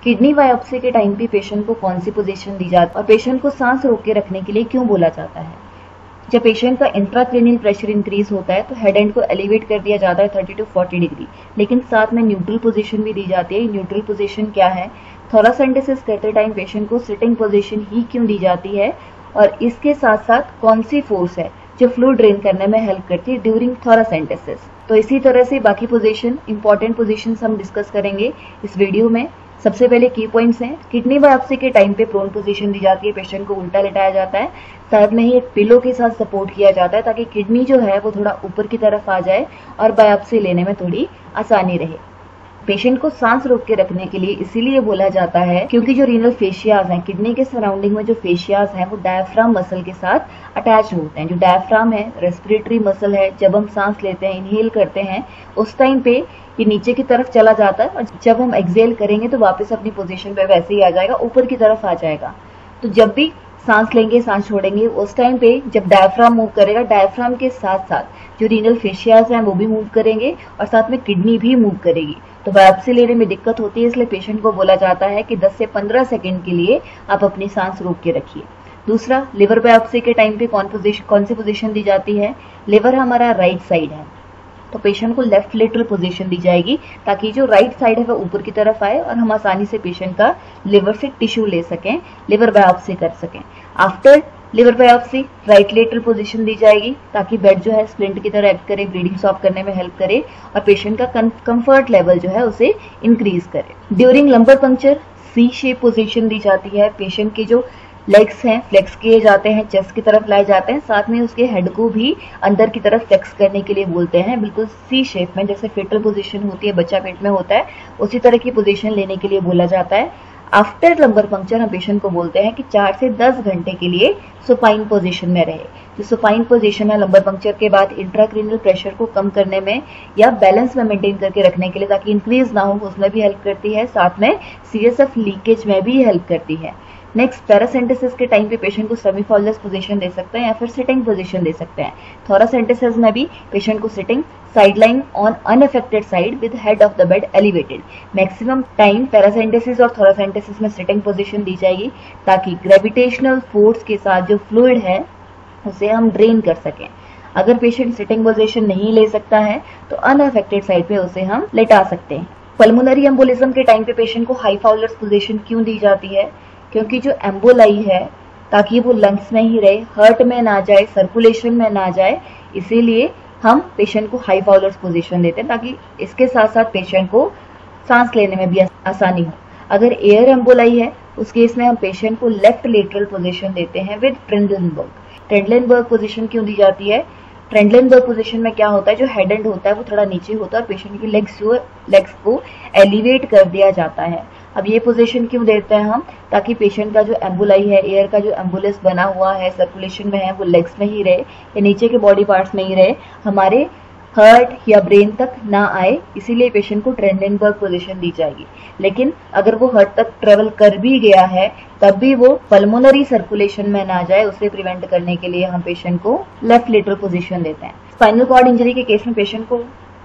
Kidney biopsy के time पे patient को कौन सी पोजीशन दी जाती है और पेशेंट को सांस रोक के रखने के लिए क्यों बोला जाता है। जब पेशेंट का इंट्राक्रेनियल प्रेशर इंक्रीज होता है तो हेड एंड को एलिवेट कर दिया जाता है 30 to 40 डिग्री, लेकिन साथ में न्यूट्रल पोजीशन भी दी जाती है। न्यूट्रल पोजीशन क्या है? थोरासेंटेसिस करते टाइम पेशेंट को सिटिंग पोजीशन ही क्यों दी जाती है और इसके साथ साथ कौन सी फोर्स है जो फ्लूइड ड्रेन करने में हेल्प करती है ड्यूरिंग थोरासेंटेसिस। तो इसी तरह से बाकी पोजीशन, इंपॉर्टेंट पोजीशंस हम डिस्कस करेंगे इस वीडियो में। सबसे पहले की पॉइंट्स हैं, किडनी बायोप्सी के टाइम पे प्रोन पोजीशन दी जाती है, पेशेंट को उल्टा लेटाया जाता है, साथ में ही एक पिलो के साथ सपोर्ट किया जाता है ताकि किडनी जो है वो थोड़ा ऊपर की तरफ आ जाए और बायोप्सी लेने में थोड़ी आसानी रहे। पेशेंट को सांस रोक के रखने के लिए इसीलिए बोला जाता है क्योंकि जो रीनल फेशियाज हैं, किडनी के सराउंडिंग में जो फेशियाज हैं वो डायफ्राम मसल के साथ अटैच होते हैं। जो डायफ्राम है रेस्पिरेटरी मसल है, जब हम सांस लेते हैं, इनहेल करते हैं, उस टाइम पे ये नीचे की तरफ चला जाता है और जब हम एक्सहेल करेंगे तो वापस अपनी पोजीशन पे वैसे ही आ जाएगा, ऊपर की तरफ आ जाएगा। तो जब भी सांस लेंगे, सांस छोड़ेंगे, उस टाइम पे जब डायफ्राम मूव करेगा, डायफ्राम के साथ साथ जो रीनल फेशियाज हैं वो भी मूव करेंगे और साथ में किडनी भी मूव करेगी। तो बायोप्सी लेने में दिक्कत होती है, इसलिए पेशेंट को बोला जाता है कि 10 से 15 सेकंड के लिए आप अपनी सांस रोक के रखिए। दूसरा, लिवर बायोप्सी के टाइम पे कौन सी पोजीशन दी जाती है? लिवर हमारा राइट साइड है तो पेशेंट को लेफ्ट लेटरल पोजीशन दी जाएगी ताकि जो राइट साइड है वो ऊपर की तरफ आए और हम आसानी से पेशेंट का लिवर से टिश्यू ले सकें, लिवर बायोप्सी कर सकें। After liver biopsy right lateral position दी जाएगी ताकि बेड जो है स्प्लिंट की तरह एक्ट करे, ब्लीडिंग स्टॉप करने में हेल्प करे और पेशेंट का कंफर्ट लेवल जो है उसे इंक्रीज करे। ड्यूरिंग लंबर पंक्चर सी शेप पोजीशन दी जाती है, पेशेंट के जो लेग्स हैं फ्लेक्स किए जाते हैं, चेस्ट की तरफ लाए जाते हैं, साथ में उसके हेड को भी अंदर की तरफ फ्लेक्स करने के लिए बोलते हैं, बिल्कुल सी शेप में, जैसे फेटल पोजीशन होती है, बच्चा पेट में होता है, उसी तरह की पोजीशन लेने के लिए बोला जाता है। आफ्टर लंबर पंक्चर हम पेशेंट को बोलते हैं कि 4 से 10 घंटे के लिए सुपाइन पोजीशन में रहे। जो सुपाइन पोजीशन है लंबर पंक्चर के बाद इंट्राक्रेनियल प्रेशर को कम करने में या बैलेंस में मेंटेन करके रखने के लिए ताकि इंक्रीज ना हो उसमें भी हेल्प करती है, साथ में सीएसएफ लीकेज में भी हेल्प करती है। नेक्स्ट, पैरासेंटेसिस के टाइम पे पेशेंट को सेमी फॉललेस पोजीशन दे सकते हैं या फिर सिटिंग पोजीशन दे सकते हैं। थोरासेंटेसिस में भी पेशेंट को sitting, side lying on unaffected side with head of the bed elevated. Maximum time paracentesis और थोरासेंटेसिस में सिटिंग पोजीशन दी जाएगी ताकि ग्रेविटेशनल फोर्स के साथ जो फ्लूइड है उसे हम ड्रेन कर सकें। अगर पेशेंट सिटिंग पोजीशन नहीं ले सकता है तो अनअफेक्टेड साइड पे उसे हम लेटा सकते हैं। पल्मोनरी एम्बोलिज्म के टाइम पे पेशेंट को हाई फाउलर्स पोजीशन क्यों दी जाती है? क्योंकि जो एम्बोलाई है ताकि वो लंग्स में ही रहे, हर्ट में ना जाए, सर्कुलेशन में ना जाए, इसीलिए हम पेशेंट को हाई फाउलर्स पोजीशन देते हैं ताकि इसके साथ साथ पेशेंट को सांस लेने में भी आसानी हो। अगर एयर एम्बोलाई है उस केस में हम पेशेंट को लेफ्ट लेटरल पोजीशन देते हैं विद ट्रेंडलेनबर्ग। ट्रेंडलेनबर्ग पोजीशन क्यों दी जाती है? ट्रेंडलेनबर्ग पोजीशन में क्या होता है, जो हेड एंड होता है वो थोड़ा नीचे होता है और पेशेंट की लेग्स को एलिवेट कर दिया जाता है। अब ये पोजीशन क्यों देते हैं हम? ताकि पेशेंट का जो एम्बुलाई है, एयर का जो एम्बुलेंस बना हुआ है, सर्कुलेशन में है, वो लेग्स में ही रहे या नीचे के बॉडी पार्ट्स में ही रहे, हमारे हार्ट या ब्रेन तक ना आए, इसीलिए पेशेंट को ट्रेंडलेनबर्ग पोजीशन दी जाएगी। लेकिन अगर वो हार्ट तक ट्रेवल कर भी गया है तब भी वो पल्मोनरी सर्कुलेशन में ना जाए, उसे प्रिवेंट करने के लिए हम पेशेंट को लेफ्ट लेटरल पोजीशन देते हैं। स्पाइनल कॉर्ड इंजरी के केस में पेशेंट को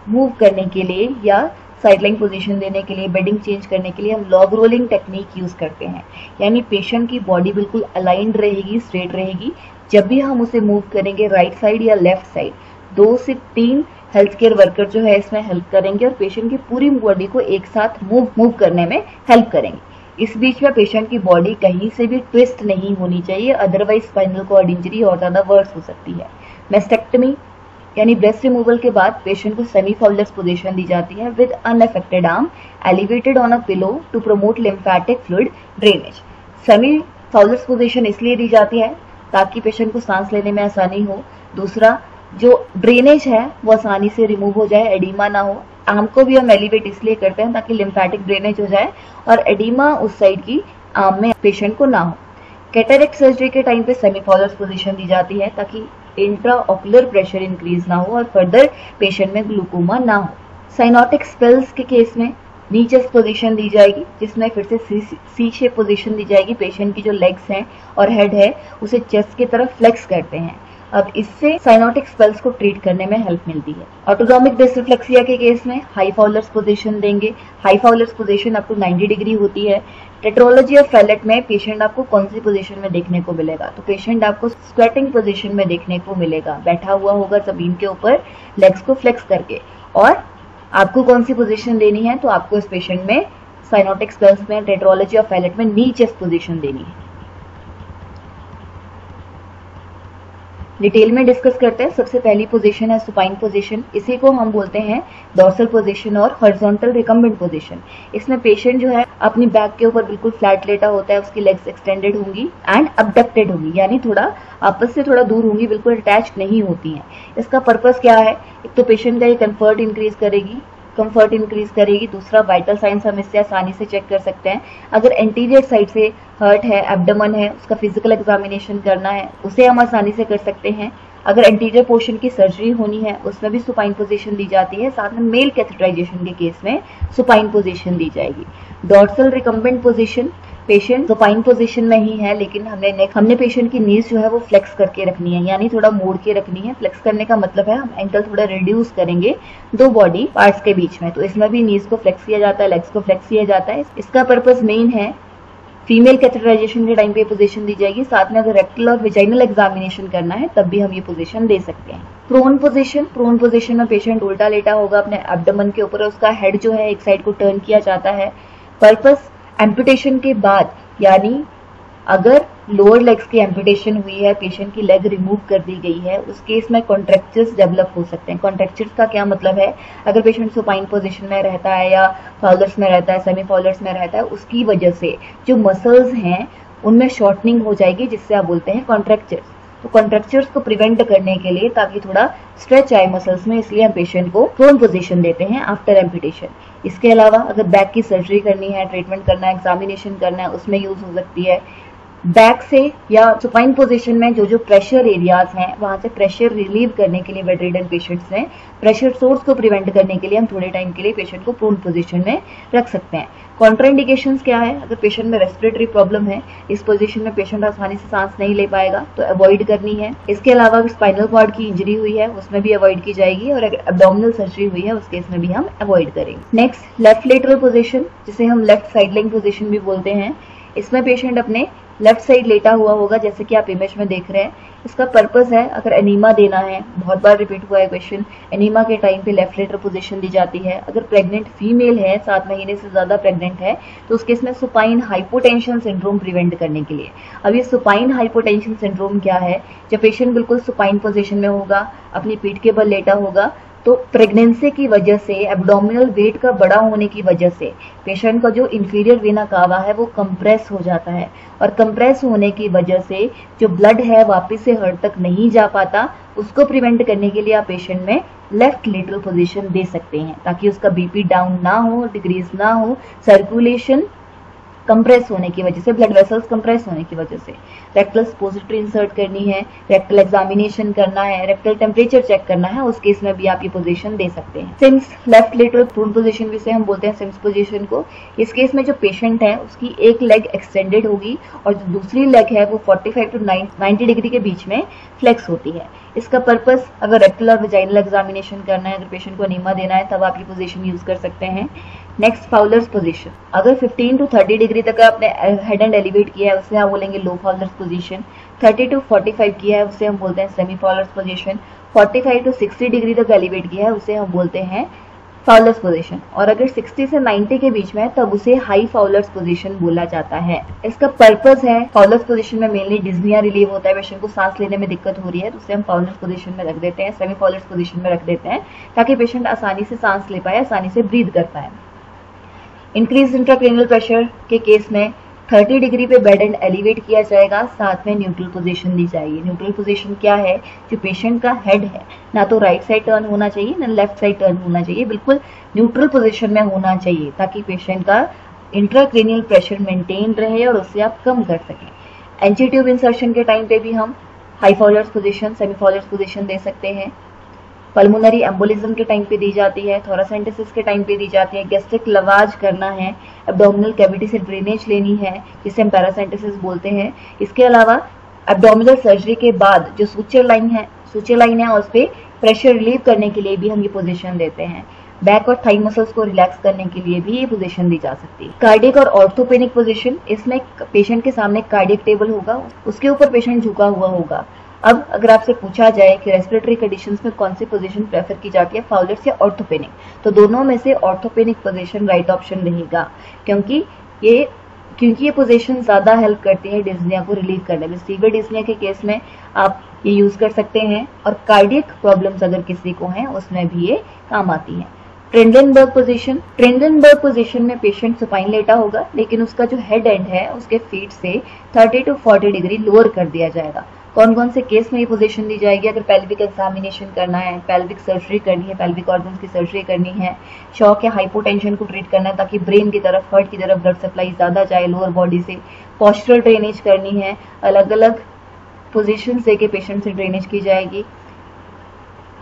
मूव करने के लिए या साइडलाइन पोजीशन देने के लिए, बेडिंग चेंज करने के लिए हम लॉग रोलिंग टेक्निक यूज करते हैं, यानी पेशेंट की बॉडी बिल्कुल अलाइंड रहेगी, स्ट्रेट रहेगी। जब भी हम उसे मूव करेंगे राइट साइड या लेफ्ट साइड, 2 से 3 हेल्थ केयर वर्कर जो है इसमें हेल्प करेंगे और पेशेंट की पूरी बॉडी को एक साथ मूव करने में हेल्प करेंगे। इस बीच में पेशेंट की बॉडी कहीं से भी ट्विस्ट नहीं होनी चाहिए, अदरवाइज स्पाइनल कॉर्ड इंजरी और ज्यादा वर्स हो सकती है। मेस्टेक्टमी यानी ब्रेस्ट रिमूवल के बाद पेशेंट को सेमी फॉललेस पोजीशन दी जाती है with unaffected arm elevated on a pillow to promote lymphatic fluid drainage. Semi Fowler's position इसलिए दी जाती है ताकि पेशेंट को सांस लेने में आसानी हो। दूसरा, जो ड्रेनेज है वो आसानी से रिमूव हो जाए, एडिमा ना हो। आर्म को भी हम एलिवेट इसलिए करते हैं ताकि लिम्फेटिक ड्रेनेज हो जाए और एडिमा उस साइड की आर्म में पेशेंट को ना हो। कैटरेक्ट सर्जरी के टाइम पे सेमी फॉललेस पोजीशन दी जाती है ताकि इंट्राऑक्यूलर प्रेशर इंक्रीज ना हो और फर्दर पेशेंट में ग्लूकोमा ना हो। साइनोटिक स्पेल्स के केस में नी चेस्ट पोजीशन दी जाएगी, जिसमें फिर से सी शेप पोजीशन दी जाएगी। पेशेंट की जो लेग्स हैं और हेड है उसे चेस्ट की तरफ फ्लेक्स करते हैं अब इससे साइनोटिक स्पेल्स को ट्रीट करने में हेल्प मिलती है। ऑटोनोमिक डिसरिफ्लेक्सिया के केस में हाई फाउलर्स पोजीशन देंगे। High Fowler's position up to 90 degree होती है। टेट्रोलॉजी ऑफ फैलेट में पेशेंट आपको कौन सी पोजीशन में देखने को मिलेगा, तो पेशेंट आपको स्क्वेटिंग पोजीशन में देखने को मिलेगा, बैठा हुआ होगा जमीन के ऊपर लेग्स को फ्लेक्स करके। और आपको कौन सी पोजीशन देनी है, तो आपको इस पेशेंट में साइनोटिक स्पेल्स में टेट्रोलॉजी ऑफ फैलेट में नी चेस्ट पोजीशन देनी है। डिटेल में डिस्कस करते हैं। सबसे पहली पोजीशन है सुपाइन पोजीशन। इसी को हम बोलते हैं डॉर्सल पोजीशन और हॉरिजॉन्टल रिकम्बेंट पोजीशन। इसमें पेशेंट जो है अपनी बैक के ऊपर बिल्कुल फ्लैट लेटा होता है, उसकी लेग्स एक्सटेंडेड होंगी एंड अबडक्टेड होंगी, यानी थोड़ा आपस से थोड़ा दूर होंगी, बिल्कुल अटैच नहीं होती हैं। इसका पर्पस क्या है, एक तो पेशेंट का ये कंफर्ट इंक्रीज करेगी, दूसरा वाइटल साइंस हम इससे आसानी से चेक कर सकते हैं। अगर एंटीरियर साइड से हर्ट है, एब्डोमेन है, उसका फिजिकल एग्जामिनेशन करना है, उसे हम आसानी से कर सकते हैं। अगर एंटीरियर पोर्शन की सर्जरी होनी है, उसमें भी सुपाइन पोजीशन दी जाती है। साथ में मेल कैथेटराइजेशन के केस में सुपाइन पोजीशन दी जाएगी। Dorsal recumbent position, patient supine position में ही है, लेकिन हमने पेशेंट की नीज जो है वो फ्लेक्स करके रखनी है, यानी थोड़ा मोड़ के रखनी है। फ्लेक्स करने का मतलब है हम एंकल थोड़ा रिड्यूस करेंगे दो बॉडी पार्ट्स के बीच में, तो इसमें भी नीज को फ्लेक्स किया जाता है, लेग्स को फ्लेक्स किया जाता है। इसका पर्पस मेन है फीमेल कैथेटराइजेशन के टाइम पे पोजीशन दी जाएगी। साथ में अगर रेक्टल और विजाइनल एग्जामिनेशन करना है तब भी हम ये पोजीशन दे सकते हैं। प्रोन पोजीशन में पेशेंट उल्टा लेटा होगा अपने एब्डोमेन के ऊपर, उसका हेड जो है एक साइड को टर्न किया जाता है। पर्पस एम्पुटेशन के बाद, यानी अगर लोअर लेग्स की एम्पुटेशन हुई है, पेशेंट की लेग रिमूव कर दी गई है, उस केस में कॉन्ट्रैक्चर्स डेवलप हो सकते हैं। कॉन्ट्रैक्चर्स का क्या मतलब है, अगर पेशेंट सुपाइन पोजीशन में रहता है या फाउलर्स में रहता है, सेमी फाउलर्स में रहता है, उसकी वजह से जो मसल्स हैं उनमें शॉर्टनिंग हो जाएगी, जिससे आप बोलते हैं कॉन्ट्रैक्चर्स। तो कॉन्ट्रैक्चर्स को प्रिवेंट करने के लिए, ताकि थोड़ा स्ट्रेच आए मसल्स में, इसलिए हम पेशेंट को प्रोन पोजीशन देते हैं आफ्टर एम्पुटेशन। इसके अलावा अगर बैक की सर्जरी करनी है, ट्रीटमेंट करना है, एग्जामिनेशन करना है, उसमें यूज हो सकती है। बैक से या सुपाइन पोजीशन में जो प्रेशर एरियाज हैं, वहां से प्रेशर रिलीव करने के लिए बेडरिडन पेशेंट्स में प्रेशर सोर्स को प्रिवेंट करने के लिए हम थोड़े टाइम के लिए पेशेंट को प्रोन पोजीशन में रख सकते हैं। कॉन्ट्राइंडिकेशंस क्या है, अगर पेशेंट में रेस्पिरेटरी प्रॉब्लम है, इस पोजीशन में पेशेंट आसानी से सांस नहीं ले पाएगा, तो अवॉइड करनी है। इसके अलावा अगर स्पाइनल कॉर्ड की इंजरी हुई है, उसमें भी अवॉइड की जाएगी, और अगर एब्डोमिनल सर्जरी हुई है, उस केस में भी हम अवॉइड करेंगे। नेक्स्ट, लेफ्ट लेटरल पोजीशन, जिसे हम लेफ्ट साइडलाइन पोजीशन भी बोलते हैं। इसमें पेशेंट अपने लेफ्ट साइड लेटा हुआ होगा, जैसे कि आप इमेज में देख रहे हैं। इसका पर्पस है, अगर एनीमा देना है, बहुत बार रिपीट हुआ है क्वेश्चन, एनीमा के टाइम पे लेफ्ट लेटरल पोजीशन दी जाती है। अगर प्रेग्नेंट फीमेल है, 7 महीने से ज्यादा प्रेग्नेंट है, तो उस केस में सुपाइन हाइपोटेंशन सिंड्रोम प्रिवेंट करने के लिए। अब ये सुपाइन हाइपोटेंशन सिंड्रोम क्या है, जब पेशेंट बिल्कुल सुपाइन पोजीशन में होगा, अपनी पीठ के बल लेटा होगा, तो प्रेगनेंसी की वजह से, एब्डोमिनल वेट का बड़ा होने की वजह से पेशेंट का जो इंफीरियर वेना कावा है वो कंप्रेस हो जाता है, और कंप्रेस होने की वजह से जो ब्लड है वापस से हार्ट तक नहीं जा पाता। उसको प्रिवेंट करने के लिए आप पेशेंट में लेफ्ट लेटरल पोजीशन दे सकते हैं, ताकि उसका बीपी डाउन ना हो, डिक्रीज ना हो, सर्कुलेशन कंप्रेस होने की वजह से, ब्लड वेसल्स कंप्रेस होने की वजह से। रेक्टल सपोजिटरी इंसर्ट करनी है, रेक्टल एग्जामिनेशन करना है, रेक्टल टेम्परेचर चेक करना है, उस केस में भी आप ये पोजीशन दे सकते हैं। Sims left lateral prone position जिसे हम बोलते हैं सिम्स पोजीशन को। इस केस में जो पेशेंट है उसकी एक लेग एक्सटेंडेड होगी और जो दूसरी लेग है वो 45 टू 90 डिग्री के बीच में फ्लेक्स होती है। इसका पर्पस, अगर रेक्टल और वेजाइनल एग्जामिनेशन करना है, अगर पेशेंट को एनीमा देना है, तब आप ये पोजीशन यूज कर सकते हैं। Next, Fowler's position. अगर 15 टू 30 डिग्री तक आपने हेड एंड एलिवेट किया है, उससे आप बोलेंगे लो फाउलर्स पोजीशन। 30 टू 45 किया है, उससे हम बोलते हैं semi Fowler's position. 45 to 60 degree तक एलिवेट किया है, उसे हम बोलते हैं फाउलर्स पोजीशन। और अगर 60 से 90 के बीच में है, तब उसे हाई फाउलर्स पोजीशन बोला जाता है। इसका पर्पस है, फाउलर्स पोजीशन में मेनली डिज्निया रिलीव होता है, पेशेंट को सांस लेने में दिक्कत हो रही है, तो उसे हम फाउलर्स पोजीशन में रख देते हैं, सेमी फाउलर्स पोजीशन में रख देते हैं, ताकि पेशेंट आसानी से सांस ले पाए, आसानी से ब्रीथ कर पाए। इंक्रीज इंट्राक्रेनियल प्रेशर के केस में 30 डिग्री पे बेड एंड एलिवेट किया जाएगा, साथ में न्यूट्रल पोजीशन दी जाएगी। न्यूट्रल पोजीशन क्या है, जो पेशेंट का हेड है ना तो राइट साइड टर्न होना चाहिए ना लेफ्ट साइड टर्न होना चाहिए, बिल्कुल न्यूट्रल पोजीशन में होना चाहिए, ताकि पेशेंट का इंट्राक्रेनियल प्रेशर मेंटेन रहे और उससे आप कम कर सकें। एंटीट्यूब इंसर्शन के टाइम पे भी हम high Fowler's position, semi Fowler's position दे सकते हैं। पल्मोनरी एम्बोलिज्म के टाइम पे दी जाती है, थोरासेंटेसिस के टाइम पे दी जाती है, गैस्ट्रिक लवाज करना है, एब्डोमिनल कैविटी से ड्रेनेज लेनी है, जिसे हम पैरासेंटेसिस बोलते हैं। इसके अलावा एब्डोमिनल सर्जरी के बाद जो सूचर लाइन है उस पर प्रेशर रिलीव करने के लिए भी हम ये पोजीशन देते हैं। बैक और थाई मसल्स को रिलैक्स करने के लिए भी ये पोजीशन दी जा सकती है। कार्डियक और ऑर्थोपेनिक पोजीशन, इसमें पेशेंट के सामने कार्डियक टेबल होगा, उसके ऊपर पेशेंट झुका हुआ होगा। अब अगर आपसे पूछा जाए कि रेस्पिरेटरी कंडीशंस में कौन सी पोजीशन प्रेफर की जाती है, फाउलर्स या ऑर्थोपेनिक, तो दोनों में से ऑर्थोपेनिक पोजीशन राइट ऑप्शन रहेगा, क्योंकि ये पोजीशन ज्यादा हेल्प करती है डिस्निया को रिलीव करने में। सीवियर डिस्निया के केस में आप ये यूज कर सकते हैं, और कार्डियक प्रॉब्लम्स अगर किसी को हैं उसमें भी ये काम आती है। ट्रेंडलेनबर्ग पोजीशन में पेशेंट सुपाइन लेटा होगा, लेकिन उसका जो हेड एंड है उसके फीट से 30 to 40 डिग्री लोअर कर दिया जाएगा। कौन कौन से केस में ये पोजीशन दी जाएगी? अगर पेल्विक एग्जामिनेशन करना है, पेल्विक सर्जरी करनी है, पेल्विक ऑर्गन्स की सर्जरी करनी है, शॉक या हाइपोटेंशन को ट्रीट करना है ताकि ब्रेन की तरफ, हार्ट की तरफ ब्लड सप्लाई ज्यादा जाए लोअर बॉडी से, पोस्चरल ड्रेनेज करनी है, अलग अलग पोजीशन से के पेशेंट से ड्रेनेज की जाएगी,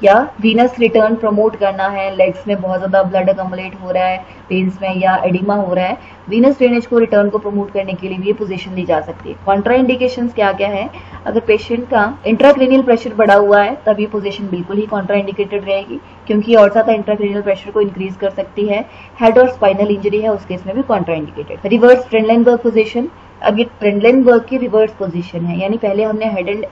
या वीनस रिटर्न प्रमोट करना है, लेग्स में बहुत ज्यादा ब्लड अकमुलेट हो रहा है, वेन्स में या एडिमा हो रहा है, वीनस ड्रेनेज को रिटर्न को प्रमोट करने के लिए भी ये पोजीशन दी जा सकती है। कॉन्ट्रा इंडिकेशंस क्या क्या है? अगर पेशेंट का इंट्राक्रेनियल प्रेशर बढ़ा हुआ है तब ये पोजीशन बिल्कुल ही कॉन्ट्रा इंडिकेटेड रहेगी, क्योंकि और ज्यादा इंट्राक्रेनियल प्रेशर को इंक्रीज कर सकती है। हेड और स्पाइनल इंजरी है उस केस में भी कॉन्ट्रा इंडिकेटेड। रिवर्स ट्रेंडलेनबर्ग पोजीशन, अब ये ट्रेंडलेनबर्ग की रिवर्स पोजीशन है, यानी पहले हमने हेड एंड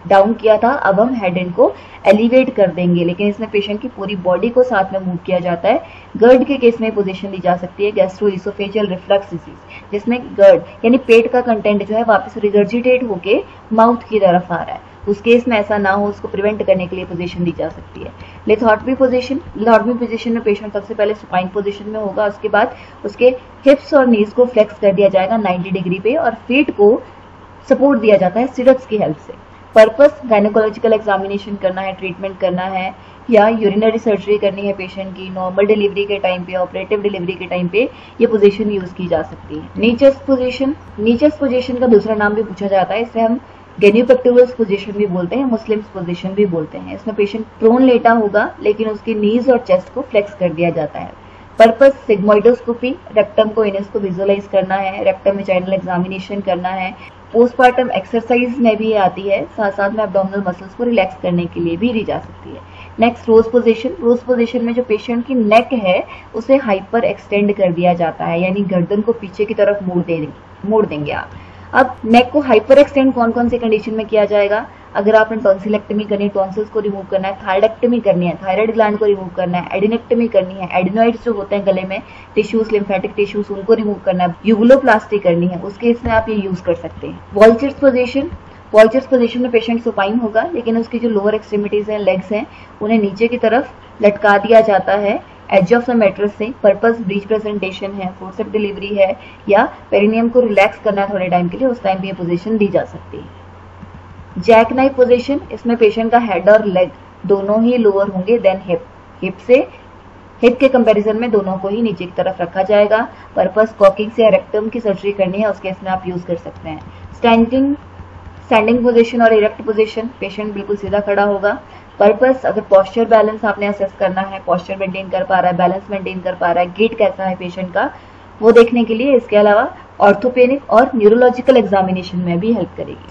डाउन किया था, अब हम हेड एंड को एलिवेट कर देंगे, लेकिन इसमें पेशेंट की पूरी बॉडी को साथ में मूव किया जाता है। गर्ड के केस में पोजीशन दी जा सकती है गैस्ट्रोइसोफेजियल रिफ्लक्स डिजीज, जिसमें गर्ड यानी पेट का कंटेंट जो है वापस रिगर्जिटेट होके माउथ की तरफ आ रहा है, उस केस में ऐसा ना हो, उसको प्रिवेंट करने के लिए पोजीशन दी जा सकती है। लिथोटमी पोजीशन में पेशेंट सबसे पहले सुपाइन पोजीशन में होगा, उसके बाद उसके हिप्स और नीज को फ्लेक्स कर दिया जाएगा 90 डिग्री पे, और फीट को सपोर्ट दिया जाता है स्टिरप्स की हेल्प से। पर्पस गायनेकोलॉजिकल एग्जामिनेशन करना है, ट्रीटमेंट करना है, या यूरिनरी सर्जरी करनी है पेशेंट की, नॉर्मल डिलीवरी के टाइम पे, ऑपरेटिव डिलीवरी के टाइम पे ये पोजीशन यूज की जा सकती है। नीचेस्ट पोजीशन का दूसरा नाम भी पूछा जाता है, इसे हम गेन्यूपेक्टोरल्स पोजीशन भी बोलते हैं, मुस्लिम्स पोजीशन भी बोलते हैं। इसमें पेशेंट प्रोन लेटा होगा, लेकिन उसकी नीज और चेस्ट को फ्लेक्स कर दिया जाता है। पर्पस सिग्मोइडोस्कोपी, रेक्टम को इनस को विजुअलाइज करना है, रेक्टम वेजाइनल एग्जामिनेशन करना है। पोस्टमार्टम एक्सरसाइज में भी आती है, साथ साथ में एब्डोमिनल मसल्स को रिलैक्स करने के लिए भी दी जा सकती है। नेक्स्ट रोज पोजीशन में जो पेशेंट की नेक है उसे हाइपर एक्सटेंड कर दिया जाता है, यानी गर्दन को पीछे की तरफ मोड़ देंगे आप। अब नेक को हाइपर एक्सटेंड कौन कौन से कंडीशन में किया जाएगा? अगर आपने टॉन्सिलेक्टमी करनी है, टॉन्सिल्स को रिमूव करना है, थायरॉइडेक्टमी करनी है, थायराइड ग्लैंड को रिमूव करना है, एडिनेक्टमी करनी है, एडिनॉइड्स जो होते हैं गले में टिश्यूज, लिम्फेटिक टिश्यूज, उनको रिमूव करना है, यूगुलोप्लास्टी करनी है, उसके इसमें आप ये यूज कर सकते हैं। वॉल्चर्स पोजीशन में पेशेंट सुपाइन होगा, लेकिन उसकी जो लोअर एक्सट्रीमिटीज हैं, लेग्स हैं, उन्हें नीचे की तरफ लटका दिया जाता है एज ऑफ द मैट्रेस से। पर्पस ब्रीच प्रेजेंटेशन है, फोर्सेप्स डिलीवरी है, या पेरिनियम को रिलैक्स करना है थोड़े टाइम के लिए, उस टाइम पे ये पोजीशन दी जा सकती है। जैक नाइफ पोजीशन, इसमें पेशेंट का हेड और लेग दोनों ही लोअर होंगे देन हिप के कंपैरिजन में दोनों को ही नीचे की तरफ रखा जाएगा। पर्पस कॉकिंग से रेक्टम की सर्जरी करनी है, उसके इसमें आप यूज कर सकते हैं। स्टैंडिंग पोजीशन और इरेक्ट पोजीशन, पेशेंट बिल्कुल सीधा खड़ा होगा। पर्पस अगर पोस्चर बैलेंस आपने असेस करना है, पोस्चर मेंटेन कर पा रहा है, बैलेंस मेंटेन कर पा रहा है, गेट कैसा है पेशेंट का, वो देखने के लिए। इसके अलावा ऑर्थोपेनिक और न्यूरोलॉजिकल एग्जामिनेशन में भी हेल्प करेगी।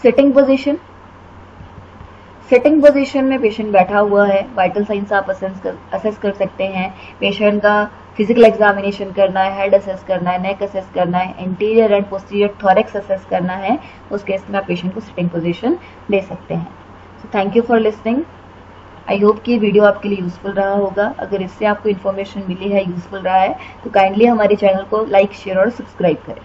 सिटिंग पोजीशन में पेशेंट बैठा हुआ है, वाइटल साइंस आप असेस कर सकते हैं। पेशेंट का फिजिकल एग्जामिनेशन करना है, हेड असेस करना है, नेक असेस करना है, interior and posterior thorax assess करना है, उस केस में आप पेशेंट को सिटिंग पोजीशन दे सकते हैं। So thank you for listening. I hope कि वीडियो आपके लिए यूजफुल रहा होगा। अगर इससे आपको इन्फॉर्मेशन मिली है, यूजफुल रहा है, तो काइंडली हमारे चैनल को लाइक, शेयर और सब्सक्राइब करें।